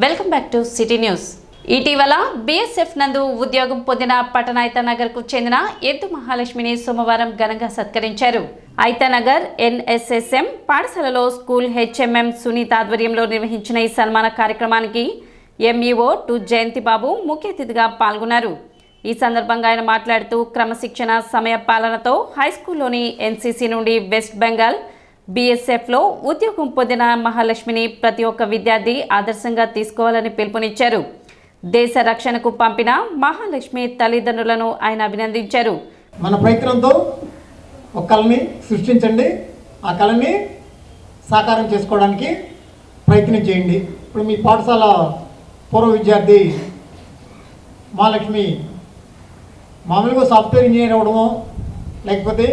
Welcome back to city news. ఇటీవల BSF నందు ఉద్యోగం పొందిన పట్టణ ఐతానగర్కు చెందిన ఎద్దు మహాలక్ష్మిని సోమవారం ఘనంగా సత్కరించారు. ఐతానగర్ ఎన్ఎస్ఎస్ఎం పాఠశాలలో స్కూల్ హెచ్ఎంఎం సునీత ఆధ్వర్యంలో నిర్వహించిన ఈ సన్మాన కార్యక్రమానికి ఎంఈఓ టు జయంతి బాబు ముఖ్య అతిథిగా పాల్గొన్నారు. ఈ సందర్భంగా ఆయన మాట్లాడుతూ క్రమశిక్షణ సమయ పాలనతో హైస్కూల్లోని ఎన్సీసీ నుండి వెస్ట్ బెంగాల్ బీఎస్ఎఫ్లో ఉద్యోగం పొందిన మహాలక్ష్మిని ప్రతి ఒక్క విద్యార్థి ఆదర్శంగా తీసుకోవాలని పిలుపునిచ్చారు. దేశ రక్షణకు పంపిన మహాలక్ష్మి తల్లిదండ్రులను ఆయన అభినందించారు. మన ప్రయత్నంతో ఒక కళని సృష్టించండి, ఆ కళని సాకారం చేసుకోవడానికి ప్రయత్నం చేయండి. ఇప్పుడు మీ పాఠశాల పూర్వ విద్యార్థి మహాలక్ష్మి మామూలుగా సాఫ్ట్వేర్ ఇంజనీర్ అవ్వడమో లేకపోతే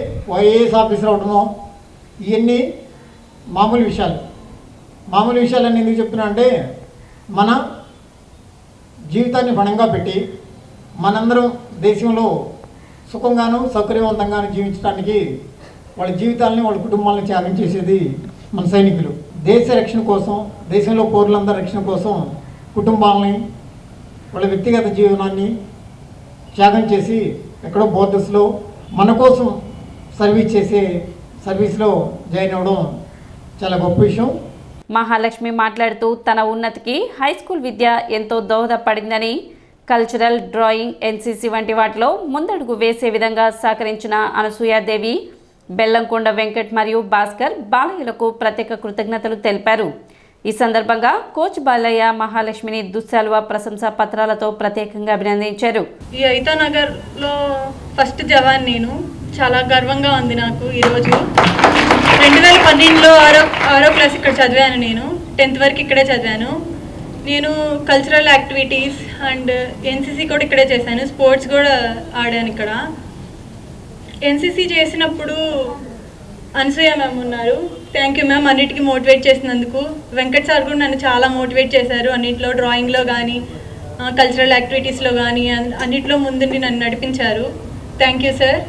ఐఏఎస్ ఆఫీసర్ అవ్వడమో ఇవన్నీ మామూలు విషయాలని ఎందుకు చెప్తున్నా అంటే మన జీవితాన్ని పణంగా పెట్టి మనందరం దేశంలో సుఖంగాను సౌకర్యవంతంగాను జీవించడానికి వాళ్ళ జీవితాలని వాళ్ళ కుటుంబాలను త్యాగం చేసేది మన సైనికులు. దేశ రక్షణ కోసం, దేశంలో పౌరులందరి రక్షణ కోసం కుటుంబాలని వాళ్ళ వ్యక్తిగత జీవనాన్ని త్యాగం చేసి ఎక్కడో బోర్డర్స్లో మన కోసం సర్వీస్లో జాయిన్ అవ్వడం చాలా గొప్ప విషయం. మహాలక్ష్మి మాట్లాడుతూ తన ఉన్నతికి హై స్కూల్ విద్య ఎంతో దోహదపడిందని, కల్చరల్, డ్రాయింగ్, ఎన్సీసీ వంటి వాటిలో ముందడుగు వేసే విధంగా సహకరించిన అనసూయాదేవి, బెల్లంకొండ వెంకట్ మరియు భాస్కర్ బాలయ్యలకు ప్రత్యేక కృతజ్ఞతలు తెలిపారు. ఈ సందర్భంగా కోచ్ బాలయ్య మహాలక్ష్మిని దుస్సాలువ ప్రశంసా పత్రాలతో ప్రత్యేకంగా అభినందించారు. ఈ ఐతానగర్లో ఫస్ట్ జవాన్ నేను. చాలా గర్వంగా ఉంది నాకు. ఈరోజు 2012లో ఆరో క్లాస్ ఇక్కడ చదివాను. నేను 10th వరకు ఇక్కడే చదివాను. నేను కల్చరల్ యాక్టివిటీస్ అండ్ ఎన్సీసీ కూడా ఇక్కడే చేశాను. స్పోర్ట్స్ కూడా ఆడాను ఇక్కడ. ఎన్సీసీ చేసినప్పుడు అనసూయ మ్యామ్ ఉన్నారు. థ్యాంక్ యూ మ్యామ్, అన్నిటికీ మోటివేట్ చేసినందుకు. వెంకట్ సార్ కూడా నన్ను చాలా మోటివేట్ చేశారు. అన్నింటిలో, డ్రాయింగ్లో కానీ, కల్చరల్ యాక్టివిటీస్లో కానీ అన్నింటిలో ముందుండి నన్ను నడిపించారు. Thank you sir.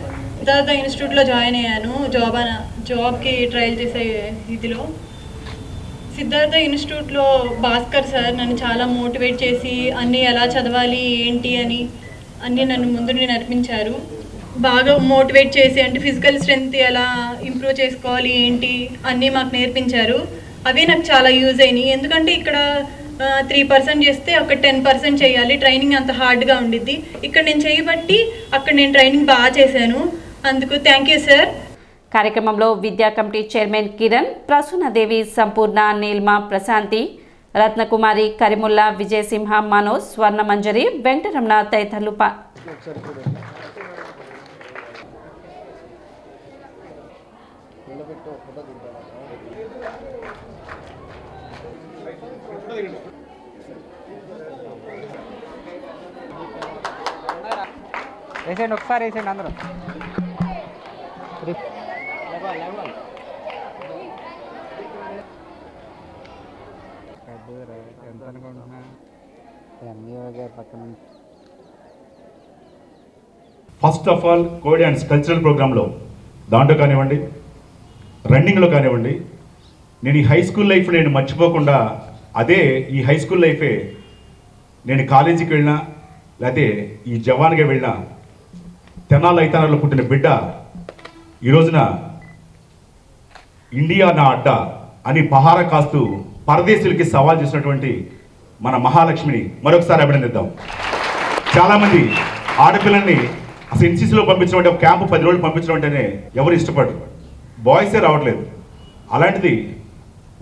తర్వాత ఇన్స్టిట్యూట్లో జాయిన్ అయ్యాను. జాబ్కి ట్రయల్ చేసే ఇదిలో సిద్ధార్థ ఇన్స్టిట్యూట్లో భాస్కర్ సార్ నన్ను చాలా మోటివేట్ చేసి అన్నీ ఎలా చదవాలి ఏంటి అని అన్నీ నన్ను ముందుండి నడిపించారు. బాగా మోటివేట్ చేసి అంటే ఫిజికల్ స్ట్రెంగ్త్ ఎలా ఇంప్రూవ్ చేసుకోవాలి ఏంటి అన్నీ మాకు నేర్పించారు. అవే నాకు చాలా యూజ్ అయినాయి. ఎందుకంటే ఇక్కడ 3% చేస్తే అక్కడ 10% చేయాలి. ట్రైనింగ్ అంత హార్డ్గా ఉండిద్ది. ఇక్కడ నేను చేయబట్టి అక్కడ నేను ట్రైనింగ్ బాగా చేశాను. అందుకు థ్యాంక్ యూ సార్. కార్యక్రమంలో విద్యా కమిటీ చైర్మన్ కిరణ్, ప్రసూనదేవి, సంపూర్ణ, నీల్మ, ప్రశాంతి, రత్నకుమారి, కరిముల్లా, విజయసింహ, మనోజ్, స్వర్ణమంజరి, వెంకటరమణ తదితరులు వేసేయండి, ఒకసారి వేసేయండి అందరూ. ఎంత అనుకుంటున్నా పక్కన. First of all code dance cultural ప్రోగ్రాంలో దాంట్లో కానివ్వండి, రన్నింగ్లో కానివ్వండి, నేను ఈ హై స్కూల్ లైఫ్ నేను మర్చిపోకుండా అదే ఈ హై స్కూల్ లైఫే నేను కాలేజీకి వెళ్ళినా లేకపోతే ఈ జవాన్గా వెళ్ళినా తెనాలి ఐతానగర్లో పుట్టిన బిడ్డ ఈ రోజున ఇండియా నా అడ్డ అని పహార కాస్తూ పరదేశులకి సవాల్ చేసినటువంటి మన మహాలక్ష్మిని మరొకసారి అభినందిద్దాం. చాలామంది ఆడపిల్లల్ని అసలు ఎన్సీసీలో పంపించడం అంటే, ఒక క్యాంపు 10 రోజులు పంపించడం అంటేనే ఎవరు ఇష్టపడరు, బాయ్సే రావట్లేదు. అలాంటిది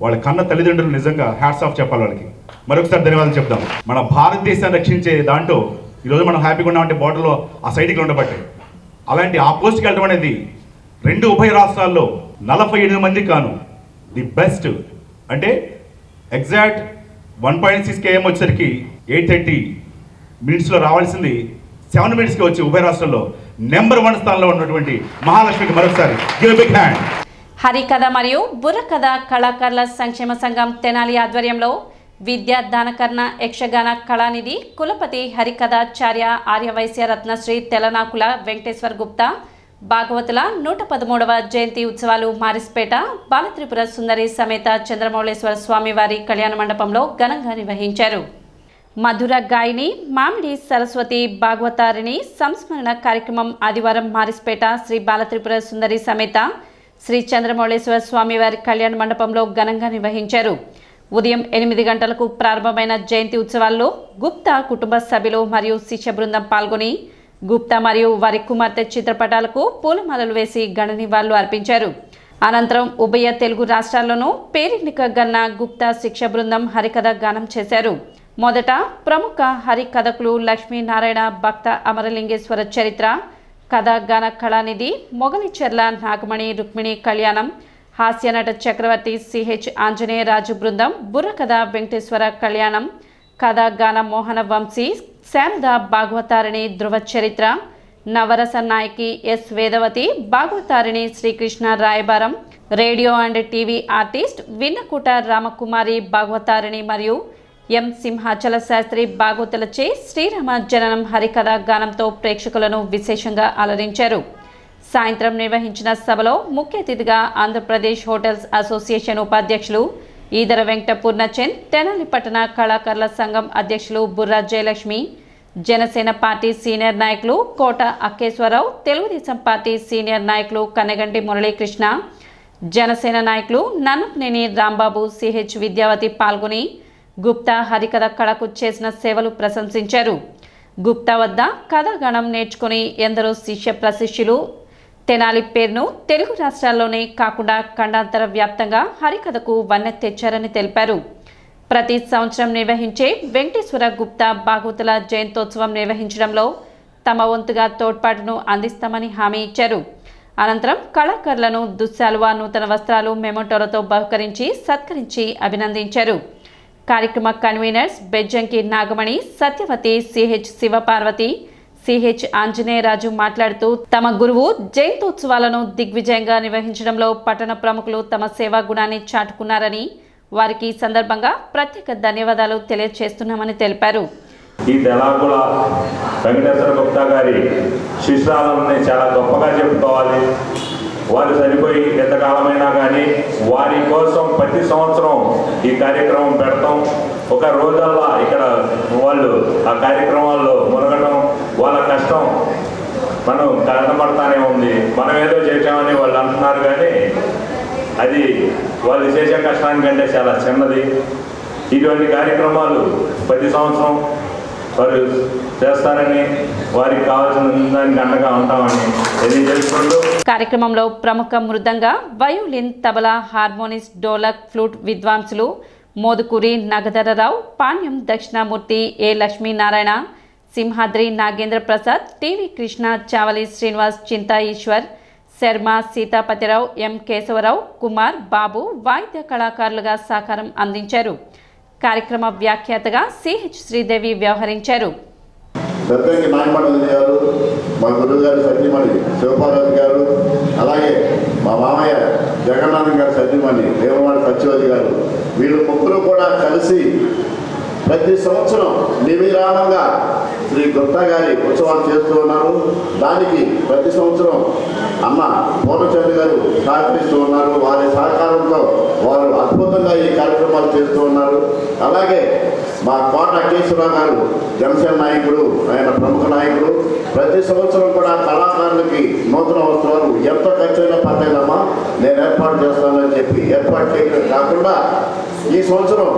వాళ్ళ కన్న తల్లిదండ్రులు నిజంగా హ్యాట్స్ ఆఫ్ చెప్పాలి వాళ్ళకి. మరొకసారి ధన్యవాదాలు చెప్దాం. మన భారతదేశాన్ని రక్షించే దాంట్లో ఈరోజు మనం హ్యాపీగా ఉన్నామంటే బార్డర్లో ఆ సైనికులు ఉండబట్టే. అలాంటి ఆ పోస్ట్కి వెళ్ళడం అనేది 2 ఉభయ రాష్ట్రాల్లో 48 మంది కాను ది బెస్ట్. అంటే ఎగ్జాక్ట్ 1.6 km వచ్చేసరికి 8:30 minutesలో రావాల్సింది 7 minutesకి వచ్చి ఉభయ రాష్ట్రాల్లో నెంబర్ 1 స్థానంలో ఉన్నటువంటి మహాలక్ష్మికి మరొకసారి గివ్ ఎ బిగ్ హ్యాండ్. హరికథ మరియు బుర్రకథ కళాకారుల సంక్షేమ సంఘం తెనాలి ఆధ్వర్యంలో విద్యా దానకర్ణ యక్షగాన కళానిధి కులపతి హరికథాచార్య ఆర్యవైశ్య రత్నశ్రీ తెలనాకుల వెంకటేశ్వర్ గుప్తా భాగవతుల 113వ జయంతి ఉత్సవాలు మారిస్పేట బాలత్రిపుర సుందరి సమేత చంద్రమౌళేశ్వర స్వామివారి కళ్యాణ మండపంలో ఘనంగా నిర్వహించారు. మధుర గాయని మామిడి సరస్వతి భాగవతారిణి సంస్మరణ కార్యక్రమం ఆదివారం మారిస్పేట శ్రీ బాలత్రిపుర సుందరి సమేత శ్రీ చంద్రమౌళేశ్వర స్వామివారి కళ్యాణ మండపంలో ఘనంగా నిర్వహించారు. ఉదయం 8 గంటలకు ప్రారంభమైన జయంతి ఉత్సవాల్లో గుప్తా కుటుంబ సభ్యులు మరియు శిష్య బృందం పాల్గొని గుప్తా మరియు వారి కుమార్తె చిత్రపటాలకు పూలమాలలు వేసి ఘన నివాళులు అర్పించారు. అనంతరం ఉభయ తెలుగు రాష్ట్రాల్లోనూ పేరెన్నిక గన్న గుప్తా శిక్ష బృందం హరికథ గానం చేశారు. మొదట ప్రముఖ హరికథకులు లక్ష్మీనారాయణ భక్త అమరలింగేశ్వర చరిత్ర కథాగాన కళానిధి మొగలిచెర్ల నాగమణి రుక్మిణి కళ్యాణం హాస్యనట చక్రవర్తి సిహెచ్ ఆంజనేయరాజు బృందం బుర్రకథ వెంకటేశ్వర కళ్యాణం కథాగాన మోహన వంశీ శారద భాగవతారిణి ధృవ చరిత్ర నవరస నాయకి ఎస్ వేదవతి భాగవతారిణి శ్రీకృష్ణ రాయబారం radio and TV artist Vinnakota Ramakumari భాగవతారిణి మరియు ఎం సింహాచల శాస్త్రి భాగవతులచే శ్రీరామ జననం హరికథ గానంతో ప్రేక్షకులను విశేషంగా అలరించారు. సాయంత్రం నిర్వహించిన సభలో ముఖ్య అతిథిగా ఆంధ్రప్రదేశ్ హోటల్స్ అసోసియేషన్ ఉపాధ్యక్షులు ఈదర వెంకట పూర్ణచంద్, తెనాలి పట్టణ కళాకారుల సంఘం అధ్యక్షులు బుర్రా జయలక్ష్మి, జనసేన పార్టీ సీనియర్ నాయకులు కోట అక్కేశ్వరరావు, తెలుగుదేశం పార్టీ సీనియర్ నాయకులు కన్నెగంటి మురళీకృష్ణ, జనసేన నాయకులు నన్నపనేని రాంబాబు, సిహెచ్ విద్యావతి పాల్గొని గుప్తా హరికథ కళకు చేసిన సేవలు ప్రశంసించారు. గుప్తా వద్ద కథాగానం నేర్చుకుని ఎందరో శిష్య ప్రశిష్యులు తెనాలి పేరును తెలుగు రాష్ట్రాల్లోనే కాకుండా ఖండాంతర వ్యాప్తంగా హరికథకు వన్నె తెచ్చారని తెలిపారు. ప్రతి సంవత్సరం నిర్వహించే వెంకటేశ్వర గుప్తా భాగవతుల జయంతోత్సవం నిర్వహించడంలో తమ వంతుగా తోడ్పాటును అందిస్తామని హామీ ఇచ్చారు. అనంతరం కళాకారులను దుశ్శాలువా, నూతన వస్త్రాలు, మెమోటోలతో బహుకరించి సత్కరించి అభినందించారు. కార్యక్రమ convenors Bejjanki Nagamani, Satyavathi, CH Sivaparvathi, CH Anjaneyaraju మాట్లాడుతూ తమ గురువు జయంతోత్సవాలను దిగ్విజయంగా నిర్వహించడంలో పట్టణ ప్రముఖులు తమ సేవా గుణాన్ని చాటుకున్నారని వారికి ఈ సందర్భంగా ప్రత్యేక ధన్యవాదాలు తెలియజేస్తున్నామని తెలిపారు. ఈ తెలంగాణ వెంకటేశ్వర గుప్తా గారి శిష్యురాలని చాలా గొప్పగా చెప్పుకోవాలి. వారు చనిపోయి ఎంతకాలమైనా కానీ వారి కోసం ప్రతి సంవత్సరం ఈ కార్యక్రమం పెడతాం. ఒక రోజల్లా ఇక్కడ వాళ్ళు ఆ కార్యక్రమాల్లో మునగడం, వాళ్ళ కష్టం మనం కనబడతానే ఉంది. మనం ఏదో చేసామని వాళ్ళు అంటున్నారు, కానీ అది వాళ్ళు చేసే కష్టానికంటే చాలా చిన్నది. ఇటువంటి కార్యక్రమాలు ప్రతి సంవత్సరం వారు చేస్తారని, వారికి కావాల్సిన దానికి అండగా ఉంటామని తెలియజేసుకుంటూ కార్యక్రమంలో ప్రముఖ mridanga, violin, tabla, harmonist, dholak, flute విద్వాంసులు Modukuri Nagadhararao, Panyam Dakshinamurthy, A Lakshminarayana, Simhadri Nagendra Prasad, TV Krishna, Chavali Srinivas, Chinta Eswar, Sharma, Sitapatirao, M Kesavarao, Kumar, Babu వాయిద్య కళాకారులుగా సహకారం అందించారు. కార్యక్రమ వ్యాఖ్యాతగా సిహెచ్ శ్రీదేవి వ్యవహరించారు. దర్శకి నాయమణి గారు, మా గురువు గారు సత్యమణి శివపార్వతి గారు, అలాగే మా మామయ్య జగన్నాథం గారు సత్యమణి దేవవాడి సత్యవతి గారు, వీళ్ళు ముగ్గురు కూడా కలిసి ప్రతి సంవత్సరం నిర్విరామంగా శ్రీ గుప్తా గారి ఉత్సవాలు చేస్తూ ఉన్నారు. దానికి ప్రతి సంవత్సరం అన్న పూర్ణచంద్ర గారు సహకరిస్తూ ఉన్నారు. వారి సహకారంతో వారు అద్భుతంగా ఈ కార్యక్రమాలు చేస్తూ ఉన్నారు. అలాగే మా కోట అక్కేశ్వరరావు గారు జనసేన నాయకుడు, ఆయన ప్రముఖ నాయకుడు, ప్రతి సంవత్సరం కూడా కళాకారులకి నూతన వస్త్రాలు ఎంత ఖర్చైనా పర్లేదమ్మా నేను ఏర్పాటు చేస్తానని చెప్పి ఏర్పాటు చేయడం కాకుండా ఈ సంవత్సరం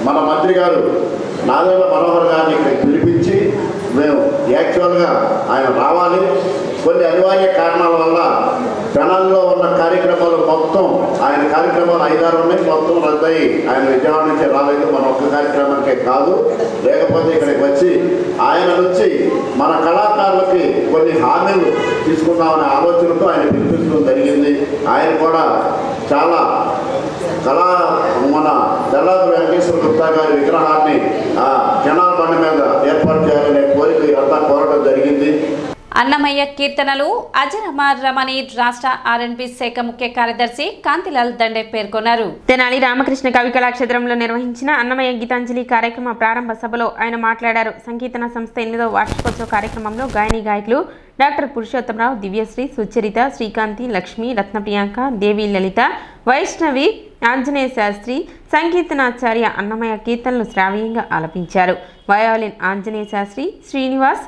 మన మంత్రి గారు నాదెళ్ల మనోహర్ గారిని ఇక్కడికి పిలిపించి మేము యాక్చువల్గా ఆయన రావాలి, కొన్ని అనివార్య కారణాల వల్ల తెనాలిలో ఉన్న కార్యక్రమాలు మొత్తం ఆయన కార్యక్రమాలు 5-6 ఉన్నాయి, మొత్తం రద్దయి ఆయన విజయవాడ నుంచి రాలేదు. మన ఒక్క కార్యక్రమానికే కాదు, లేకపోతే ఇక్కడికి వచ్చి ఆయన నుంచి మన కళాకారులకి కొన్ని హామీలు తీసుకుందామనే ఆలోచనతో ఆయన పిలిపించడం జరిగింది. ఆయన కూడా చాలా మన తెల్లారి వెంకటేశ్వర గుప్తా గారి విగ్రహాన్ని ఆ జనాల బండి మీద ఏర్పాటు చేయాలనే కోరిక అంతా కోరడం జరిగింది. అన్నమయ్య కీర్తనలు అజరమర్ రమణి రాష్ట్ర R&B శాఖ ముఖ్య కార్యదర్శి కాంతిలాల్ దండే పేర్కొన్నారు. తెనాలి రామకృష్ణ కవి కళాక్షేత్రంలో నిర్వహించిన అన్నమయ్య గీతాంజలి కార్యక్రమ ప్రారంభ సభలో ఆయన మాట్లాడారు. సంకీర్తన సంస్థ 8వ వార్షికోత్సవ కార్యక్రమంలో గాయని గాయకులు డాక్టర్ పురుషోత్తమరావు, దివ్యశ్రీ, సుచరిత, శ్రీకాంతి, లక్ష్మి, రత్నప్రియాంక, దేవి లలిత, వైష్ణవి, ఆంజనేయ శాస్త్రి, సంకీర్తనాచార్య అన్నమయ్య కీర్తనలు శ్రావ్యంగా ఆలపించారు. వయోలిన్ ఆంజనేయ శాస్త్రి, శ్రీనివాస్,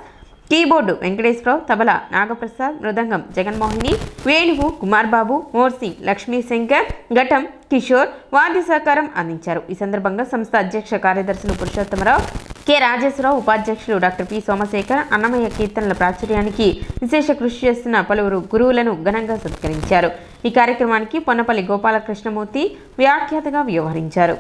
కీబోర్డు వెంకటేశ్వరరావు, తబలా నాగప్రసాద్, మృదంగం జగన్మోహిని, వేణువు కుమార్ బాబు, మోర్సి లక్ష్మీశంకర్, ఘటం కిషోర్ వాద్య సహకారం అందించారు. ఈ సందర్భంగా సంస్థ అధ్యక్ష కార్యదర్శులు పురుషోత్తమరావు, కె రాజేశ్వరరావు, ఉపాధ్యక్షులు డాక్టర్ పి సోమశేఖర్ అన్నమయ్య కీర్తనల ప్రాచుర్యానికి విశేష కృషి చేస్తున్న పలువురు గురువులను ఘనంగా సత్కరించారు. ఈ కార్యక్రమానికి పొన్నపల్లి గోపాలకృష్ణమూర్తి వ్యాఖ్యాతగా వ్యవహరించారు.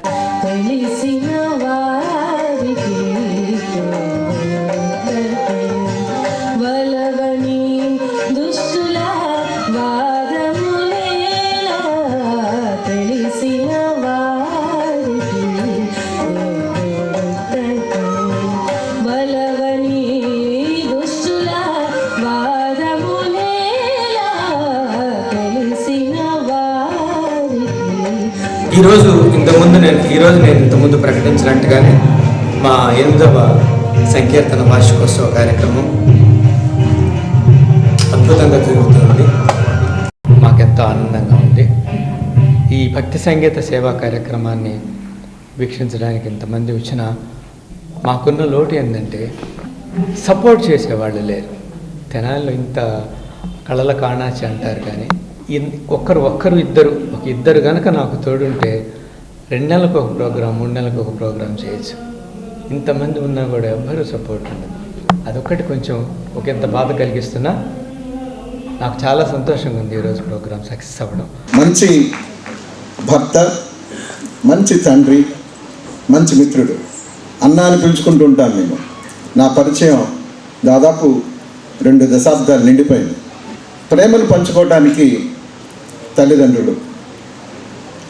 ఈరోజు నేను ఇంతకుముందు ప్రకటించినట్టుగానే మా 8వ సంకీర్తన వార్షికోత్సవ కార్యక్రమం అద్భుతంగా జరుగుతుంది. మాకెంతో ఆనందంగా ఉంది. ఈ భక్తి సంగీత సేవా కార్యక్రమాన్ని వీక్షించడానికి ఇంతమంది వచ్చినా మాకున్న లోటు ఏంటంటే సపోర్ట్ చేసేవాళ్ళు లేరు. తెనాలిలో ఇంత కళల కాణాచి అంటారు, కానీ ఇద్దరు కనుక నాకు తోడుంటే 2 నెలలకు ఒక ప్రోగ్రాం, 3 నెలలకు ఒక ప్రోగ్రాం చేయొచ్చు. ఇంతమంది ఉన్నా కూడా ఎవ్వరూ సపోర్ట్ ఉండదు. అదొక్కటి కొంచెం ఒకంత బాధ కలిగిస్తున్నా నాకు చాలా సంతోషంగా ఉంది ఈరోజు ప్రోగ్రాం సక్సెస్ అవ్వడం. మంచి భర్త, మంచి తండ్రి, మంచి మిత్రుడు, అన్న అని పిలుచుకుంటూ ఉంటాను నేను. నా పరిచయం దాదాపు 2 దశాబ్దాలు నిండిపోయింది. ప్రేమను పంచుకోవడానికి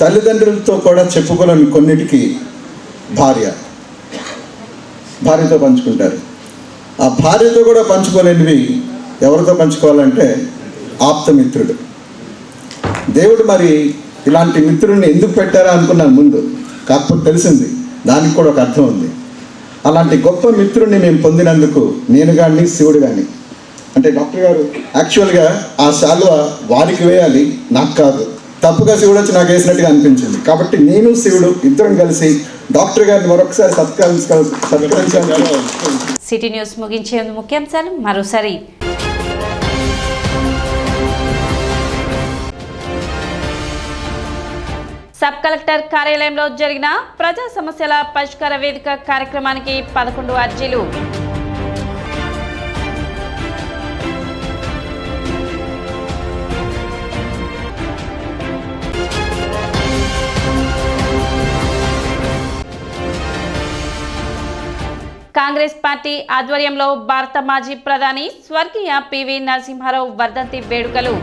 తల్లిదండ్రులతో కూడా చెప్పుకోలేని కొన్నిటికి భార్యతో పంచుకుంటారు. ఆ భార్యతో కూడా పంచుకోలేనివి ఎవరితో పంచుకోవాలంటే ఆప్తమిత్రుడు. దేవుడు మరి ఇలాంటి మిత్రుడిని ఎందుకు పెట్టారా అనుకున్నాను ముందు, కాకపోతే తెలిసింది దానికి కూడా ఒక అర్థం ఉంది. అలాంటి గొప్ప మిత్రుడిని మేము పొందినందుకు నేను కానీ శివుడు కానీ, అంటే డాక్టర్ గారు యాక్చువల్గా ఆ శాలువ వారికి వేయాలి, నాకు కాదు. తప్పుగా శివుడు వచ్చి నాకు వేసినట్టుగా అనిపించింది. కాబట్టి నేను శివుడు ఇద్దరం కలిసి డాక్టర్ గారిని మరొకసారి సత్కరించాలి. సిటీ న్యూస్ ముగించే ముఖ్యాంశాలు మరోసారి. సబ్ కలెక్టర్ కార్యాలయంలో జరిగిన ప్రజా సమస్యల పరిష్కార వేదిక కార్యక్రమానికి 11 అర్జీలు. కాంగ్రెస్ పార్టీ ఆధ్వర్యంలో భారత మాజీ ప్రధాని స్వర్గీయ పివి నరసింహారావు వర్ధంతి వేడుకలు.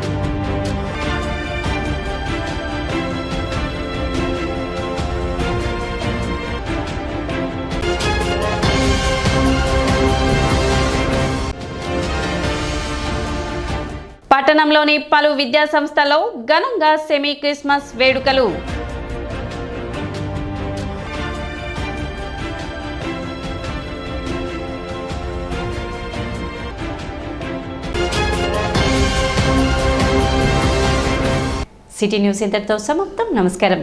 పట్టణంలోని పలు విద్యా సంస్థల్లో ఘనంగా సెమీ క్రిస్మస్ వేడుకలు. సిటీ న్యూస్ ఇంతటితో సమాప్తం. నమస్కారం.